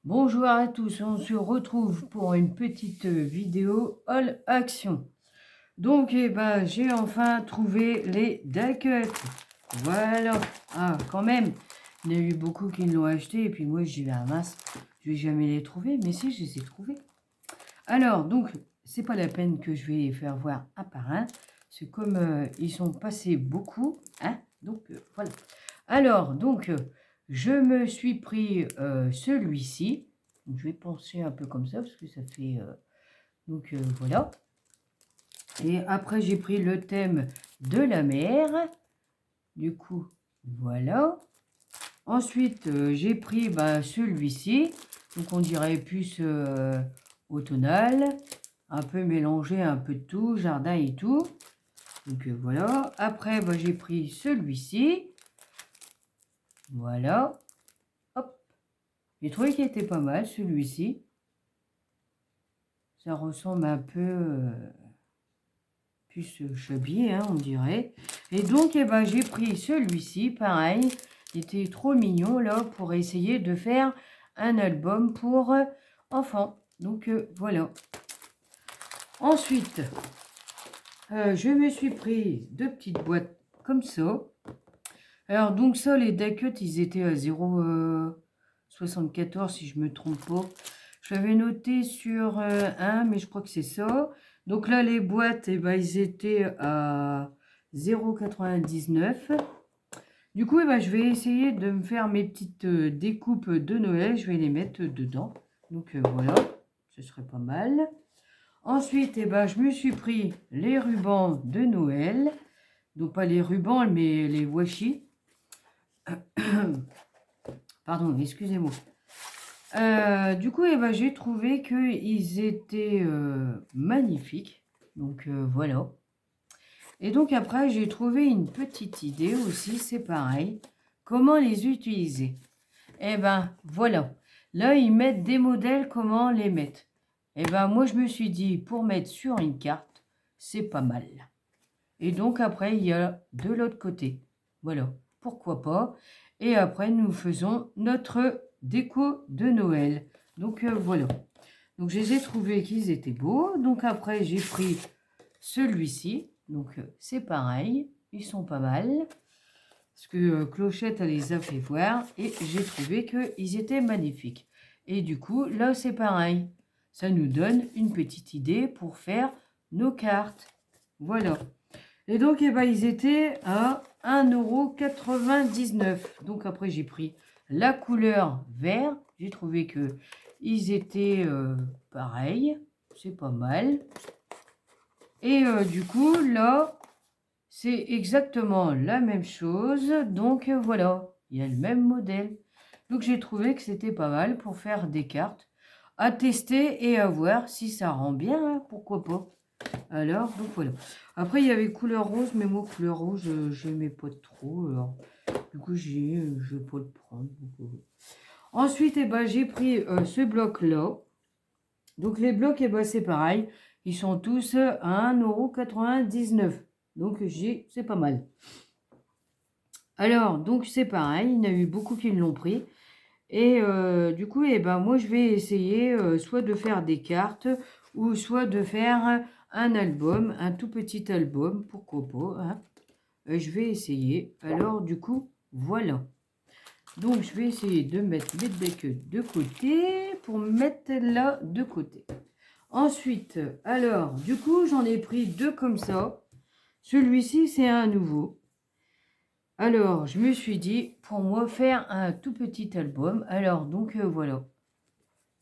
Bonjour à tous, on se retrouve pour une petite vidéo All Action. Donc, j'ai enfin trouvé les die-cuts. Voilà. Ah, quand même, il y en a eu beaucoup qui l'ont acheté et puis moi, j'ai dit, ah mince, je vais jamais les trouver. Mais si, je les ai trouvés. Alors, donc, c'est pas la peine que je vais les faire voir un par un. C'est comme ils sont passés beaucoup, hein. Donc, voilà. Alors, donc, je me suis pris celui-ci. Donc, je vais penser un peu comme ça parce que ça fait... donc, voilà. Et après, j'ai pris le thème de la mer. Du coup, voilà. Ensuite, j'ai pris celui-ci. Donc, on dirait plus automnal. Un peu mélangé, un peu de tout, jardin et tout. Donc, voilà. Après, j'ai pris celui-ci. Voilà. Hop. J'ai trouvé qu'il était pas mal, celui-ci. Ça ressemble un peu plus chubby, hein, on dirait. Et donc, j'ai pris celui-ci, pareil. Il était trop mignon, là, pour essayer de faire un album pour enfants. Donc, voilà. Ensuite, je me suis pris deux petites boîtes comme ça. Alors, donc ça, les die-cuts, ils étaient à 0,74 si je me trompe pas. Je l'avais noté sur 1, mais je crois que c'est ça. Donc là, les boîtes, ils étaient à 0,99. Du coup, je vais essayer de me faire mes petites découpes de Noël. Je vais les mettre dedans. Donc voilà, ce serait pas mal. Ensuite, je me suis pris les rubans de Noël. Donc pas les rubans, mais les washi. Pardon, excusez-moi. Du coup, j'ai trouvé qu'ils étaient magnifiques. Donc, voilà. Et donc, après, j'ai trouvé une petite idée aussi, c'est pareil. Comment les utiliser? Voilà. Là, ils mettent des modèles, comment les mettre? Moi, je me suis dit, pour mettre sur une carte, c'est pas mal. Et donc, après, il y a de l'autre côté. Voilà. Pourquoi pas? Et après, nous faisons notre déco de Noël. Donc, voilà. Donc, je les ai trouvés qu'ils étaient beaux. Donc, après, j'ai pris celui-ci. Donc, c'est pareil. Ils sont pas mal. Parce que Clochette, elle les a fait voir. Et j'ai trouvé qu'ils étaient magnifiques. Et du coup, là, c'est pareil. Ça nous donne une petite idée pour faire nos cartes. Voilà. Et donc, ils étaient à 1,99 €. Donc, après, j'ai pris la couleur vert. J'ai trouvé que ils étaient pareils. C'est pas mal. Et du coup, là, c'est exactement la même chose. Donc, voilà. Il y a le même modèle. Donc, j'ai trouvé que c'était pas mal pour faire des cartes à tester et à voir si ça rend bien. Hein, pourquoi pas. Alors, donc voilà. Après, il y avait couleur rose, mais moi, couleur rouge, j'aimais pas trop. Alors, du coup, je vais pas le prendre. Donc, ensuite, j'ai pris ce bloc-là. Donc, les blocs, c'est pareil. Ils sont tous à 1,99 €. Donc, c'est pas mal. Alors, donc, c'est pareil. Il y en a eu beaucoup qui l'ont pris. Et du coup, moi, je vais essayer soit de faire des cartes ou soit de faire un album, un tout petit album, pourquoi pas. Hein. Je vais essayer. Alors, du coup, voilà. Donc, je vais essayer de mettre mes decks de côté pour mettre là de côté. Ensuite, alors, du coup, j'en ai pris deux comme ça. Celui-ci, c'est un nouveau. Alors, je me suis dit, pour moi, faire un tout petit album. Alors, donc, voilà.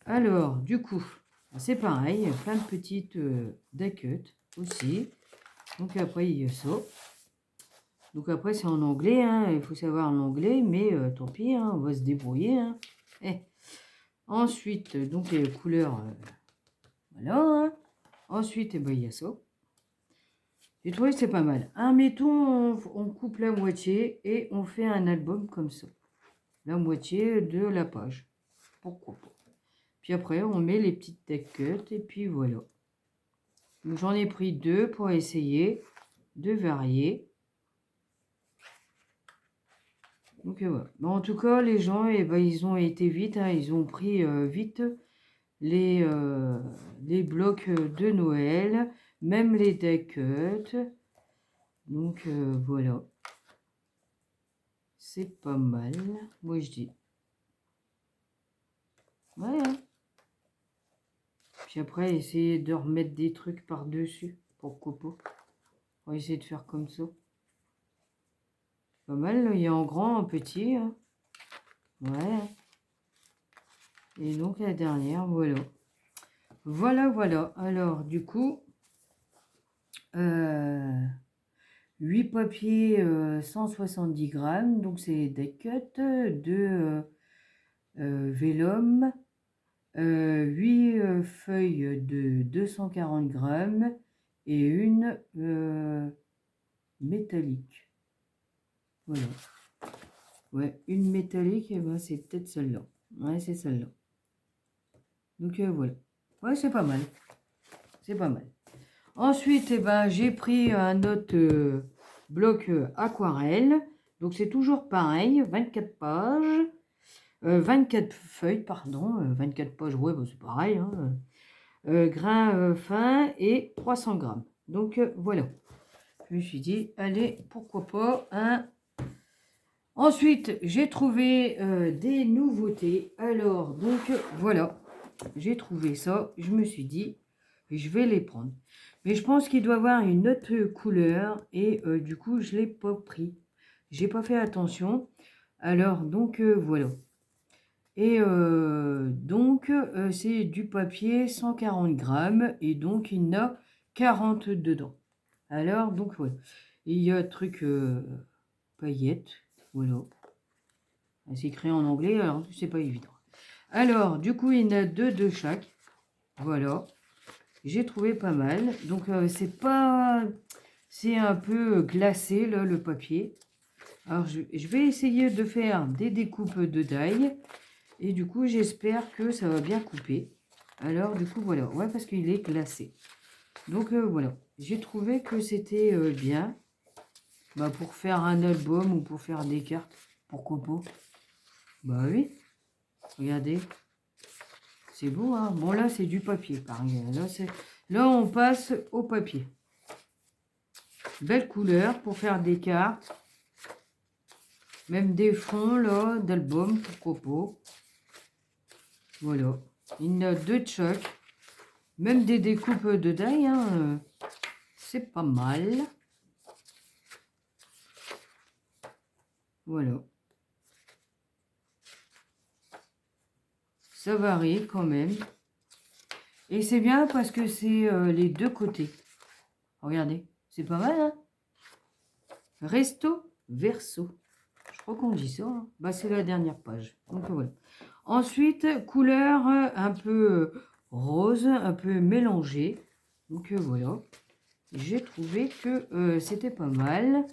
Alors, du coup, c'est pareil, plein de petites die-cuts aussi. Donc, après, il y a ça. Donc, après, c'est en anglais, hein. Il faut savoir l'anglais, mais tant pis, hein, on va se débrouiller. Hein. Eh. Ensuite, donc, les couleurs, voilà. Hein. Ensuite, il y a ça. J'ai trouvé que c'est pas mal. Hein, mettons, on coupe la moitié et on fait un album comme ça. La moitié de la page. Pourquoi pas. Puis après, on met les petites die-cuts et puis voilà. Donc, j'en ai pris deux pour essayer de varier. Donc voilà. Mais en tout cas, les gens, eh ben, ils ont été vite, hein, ils ont pris vite les, euh, les blocs de Noël, même les deck cuts. Donc voilà. C'est pas mal, moi je dis. Ouais, hein. Puis après, essayer de remettre des trucs par-dessus. Pourquoi pas. On va essayer de faire comme ça. Pas mal, là. Il y a en grand, en petit. Hein. Ouais. Et donc la dernière, voilà. Voilà, voilà. Alors, du coup, 8 papiers, 170 grammes. Donc, c'est des cuts de vélum. 8 feuilles de 240 grammes et une métallique. Voilà. Ouais, une métallique, et ben c'est peut-être celle-là. Ouais, c'est celle-là. Donc voilà. Ouais, c'est pas mal. C'est pas mal. Ensuite, eh ben, j'ai pris un autre bloc aquarelle. Donc c'est toujours pareil, 24 pages. 24 feuilles, pardon. 24 pages, ouais, bah, c'est pareil. Hein. Grain fin et 300 grammes. Donc voilà. Je me suis dit, allez, pourquoi pas. Hein. Ensuite, j'ai trouvé des nouveautés. Alors, donc voilà. J'ai trouvé ça. Je me suis dit, je vais les prendre. Mais je pense qu'il doit avoir une autre couleur. Et du coup, je ne l'ai pas pris. J'ai pas fait attention. Alors, donc voilà. Et donc, c'est du papier 140 grammes. Et donc, il y en a 40 dedans. Alors, donc, voilà. Il y a truc paillettes. Voilà. C'est écrit en anglais, alors c'est pas évident. Alors, du coup, il y en a deux de chaque. Voilà. J'ai trouvé pas mal. Donc, c'est pas... C'est un peu glacé, là, le papier. Alors, je vais essayer de faire des découpes de die. Et du coup, j'espère que ça va bien couper. Alors, du coup, voilà. Ouais, parce qu'il est glacé. Donc, voilà. J'ai trouvé que c'était bien. Bah, pour faire un album ou pour faire des cartes. Pourquoi pas? Bah oui. Regardez. C'est beau, hein? Bon, là, c'est du papier, par exemple. Là, on passe au papier. Belle couleur pour faire des cartes. Même des fonds, là, d'album, pourquoi pas. Voilà. Il y en a deux de chaque. Même des découpes de die, hein. C'est pas mal. Voilà. Ça varie quand même. Et c'est bien parce que c'est les deux côtés. Regardez, c'est pas mal, hein? Resto verso. Je crois qu'on dit ça. Hein. Bah, c'est la dernière page. Donc voilà. Ensuite, couleur un peu rose, un peu mélangée. Donc voilà. J'ai trouvé que c'était pas mal.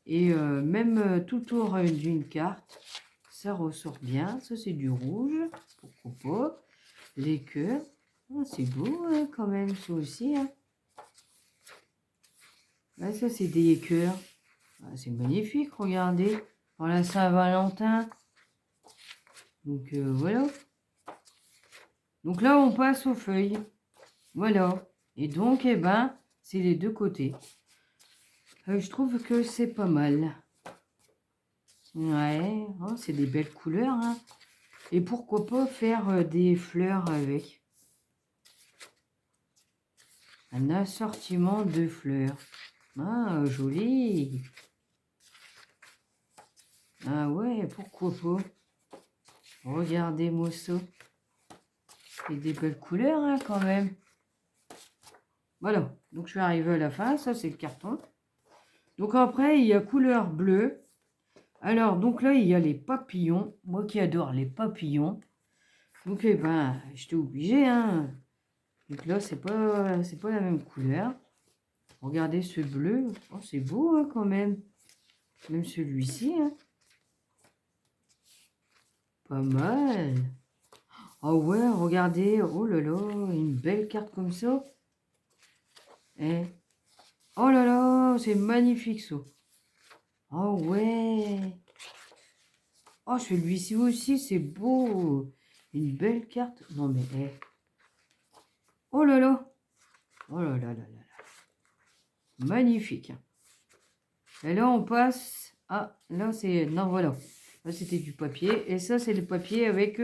Et même tout autour d'une carte, ça ressort bien. Ça, c'est du rouge. Pourquoi pas. Les cœurs. Oh, c'est beau hein, quand même, ça aussi. Hein. Là, ça, c'est des cœurs. Ah, c'est magnifique, regardez. Pour la Saint-Valentin. Donc, voilà. Donc là, on passe aux feuilles. Voilà. Et donc, eh ben, c'est les deux côtés. Je trouve que c'est pas mal. Ouais, oh, c'est des belles couleurs. Hein. Et pourquoi pas faire des fleurs avec. Un assortiment de fleurs. Ah, joli. Ah ouais, pourquoi pas. Regardez-moi ça. C'est des belles couleurs, hein, quand même. Voilà, donc je suis arrivée à la fin. Ça, c'est le carton. Donc après, il y a couleur bleue. Alors, donc là, il y a les papillons. Moi qui adore les papillons. Donc, eh ben, j'étais obligée, hein. Donc là, c'est pas la même couleur. Regardez ce bleu. Oh, c'est beau, hein, quand même. Même celui-ci, hein. Pas mal. Oh ouais, regardez. Oh là là, une belle carte comme ça. Eh. Oh là là, c'est magnifique, ça. Oh ouais. Oh, celui-ci aussi, c'est beau. Une belle carte. Non, mais... Oh là là. Oh là là là là là. Magnifique. Et là, on passe... Ah, là, c'est... Non, voilà. Là, c'était du papier. Et ça, c'est le papier avec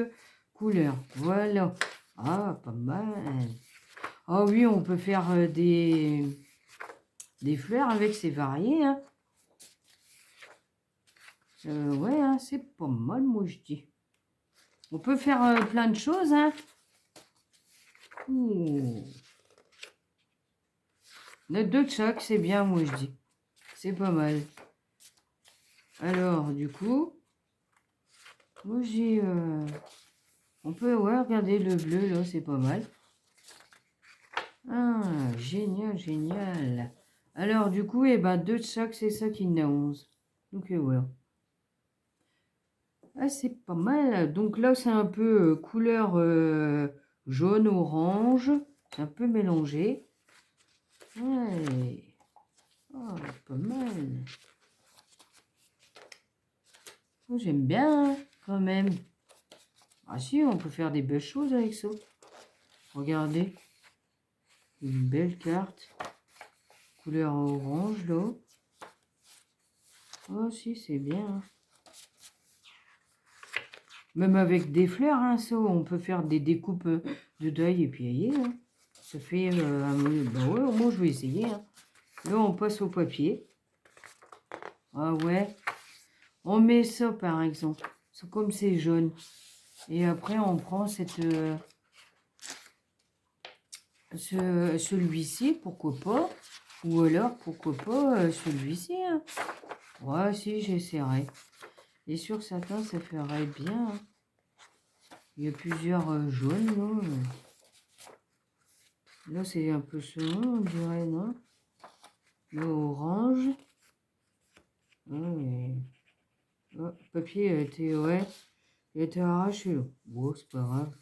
couleur. Voilà. Ah, pas mal. Ah oui, on peut faire des fleurs avec, c'est varié. Hein. Ouais, hein, c'est pas mal, moi, je dis. On peut faire plein de choses. Hein. Ouh. Deux de chaque, c'est bien, moi, je dis. C'est pas mal. Alors, du coup, moi, j'ai... on peut, ouais, regarder le bleu, là, c'est pas mal. Ah, génial, génial. Alors, du coup, eh ben, deux de chaque, c'est ça qui en a 11. Donc, voilà. Ah, c'est pas mal. Donc là, c'est un peu couleur jaune-orange. C'est un peu mélangé. Ouais. Oh, pas mal. Oh, j'aime bien, hein, quand même. Ah si, on peut faire des belles choses avec ça. Regardez. Une belle carte. Couleur orange, là. Oh si, c'est bien. Hein. Même avec des fleurs, hein, ça, on peut faire des découpes de deuil et puis hein. Ça fait bah ouais, moi je vais essayer. Hein. Là, on passe au papier. Ah ouais. On met ça, par exemple. C'est comme c'est jaune. Et après, on prend celui-ci, pourquoi pas. Ou alors, pourquoi pas celui-ci. Hein. Ouais, si, j'essaierai. Et sur certains, ça ferait bien. Hein. Il y a plusieurs jaunes, là. Là, c'est un peu second, on dirait, non? Là, orange. Ouais. Oh, le papier a été, ouais, il a été arraché, là. Bon, c'est pas grave.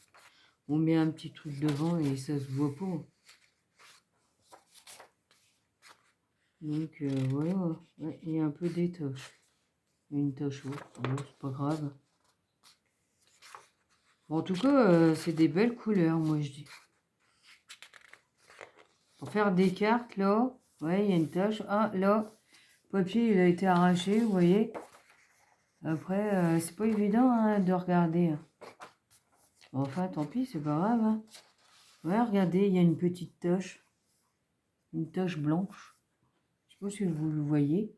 On met un petit truc devant et ça se voit pas. Donc, voilà. Ouais, il y a un peu des taches. Une tache haute. Bon, c'est pas grave. Bon, en tout cas, c'est des belles couleurs, moi, je dis. Pour faire des cartes, là, ouais, il y a une tache. Ah, là, le papier, il a été arraché, vous voyez. Après, c'est pas évident hein, de regarder. Hein. Enfin, tant pis, c'est pas grave. Hein. Ouais, regardez, il y a une petite tache. Une tache blanche. Je sais pas si vous le voyez.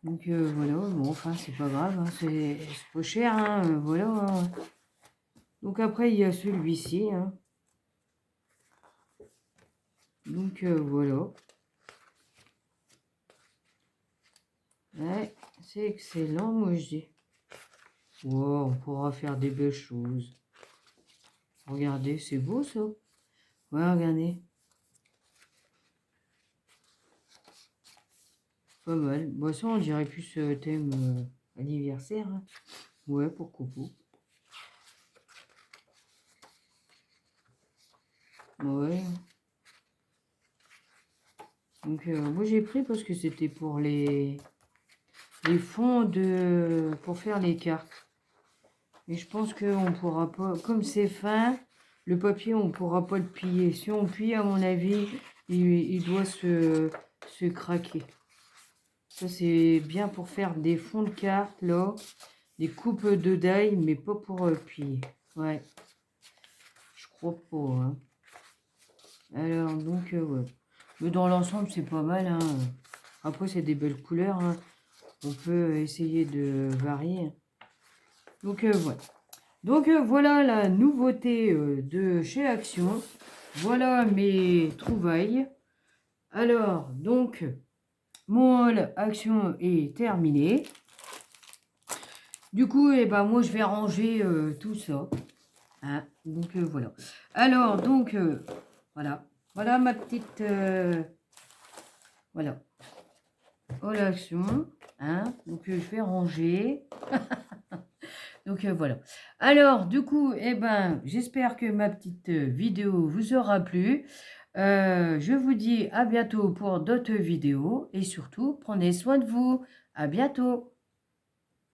Donc, voilà. Bon, enfin, c'est pas grave. Hein, c'est pas cher. Hein, voilà. Hein. Donc, après, il y a celui-ci. Hein. Donc, voilà. Ouais, c'est excellent, moi, je dis. Wow, on pourra faire des belles choses. Regardez, c'est beau, ça. Ouais, regardez. Pas mal. Bon, ça, on dirait plus thème anniversaire. Hein. Ouais, pourquoi pas. Ouais. Donc, moi, j'ai pris parce que c'était pour les fonds pour faire les cartes. Et je pense qu'on pourra pas, comme c'est fin, le papier, on pourra pas le plier. Si on plie, à mon avis, il doit se craquer. Ça, c'est bien pour faire des fonds de cartes, là. Des coupes de die, mais pas pour plier. Ouais. Je crois pas, hein. Alors, donc, ouais. Mais dans l'ensemble, c'est pas mal, hein. Après, c'est des belles couleurs, hein. On peut essayer de varier. Donc, voilà. Donc, voilà la nouveauté de chez Action. Voilà mes trouvailles. Alors, donc, mon haul Action est terminé. Du coup, eh ben, moi, je vais ranger tout ça. Hein, donc, voilà. Alors, donc, voilà. Voilà ma petite... voilà. Haul Action. Hein, donc, je vais ranger. Donc, voilà. Alors, du coup, eh ben, j'espère que ma petite vidéo vous aura plu. Je vous dis à bientôt pour d'autres vidéos. Et surtout, prenez soin de vous. À bientôt.